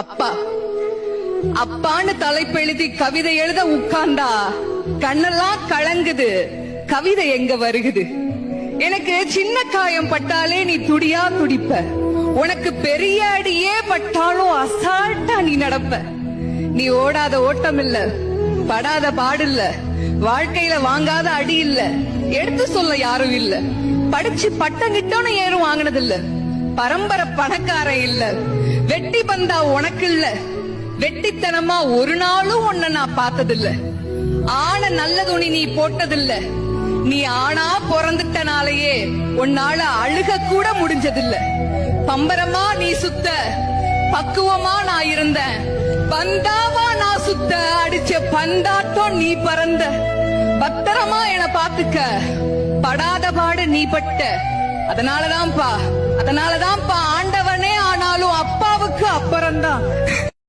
அப்பா அப்பான்னு தலைப்பெழுதி கவிதை எழுத உட்கார்ந்தா கண்ணெல்லாம் கலங்குது, கவிதை எங்க வருகுது? எனக்கு சின்ன காயம் பட்டாலே நீ துடியா துடிப்ப, உனக்கு பெரிய அடியே பட்டாலும் அசால்ட்டா நீ நடப்ப. நீ ஓடாத ஓட்டம் இல்ல, படாத பாடு இல்ல, வாழ்க்கையில வாங்காத அடி இல்ல, எடுத்து சொல்ல யாரும் இல்ல, படிச்சு பட்டம் கிட்டோன்னு ஏறும் வாங்கினது இல்ல, பரம்பரை பணக்காரன் இல்ல, வெட்டி பந்தா உனக்கு இல்ல, வெட்டித்தனமா ஒரு நாளும் உன்ன நான் பார்த்ததில்ல, ஆன நல்ல துணி நீ போட்டதில்ல, நீ ஆனா பிறந்துட்டனாலேயே உன்னால அழுக கூட முடிஞ்சதில்ல. பம்பரமா நீ சுத்த, பக்குவமா நான் இருந்த, பந்தாவா நான் சுத்த, அடிச்ச பந்தாட்டம் நீ பறந்த, பத்திரமா என பாத்துக்க, படாத பாடு நீ பட்ட. அதனாலதான்ப்பா ஆண்டவனே ஆனாலும் அப்பாவுக்கு அப்புறம்தான்.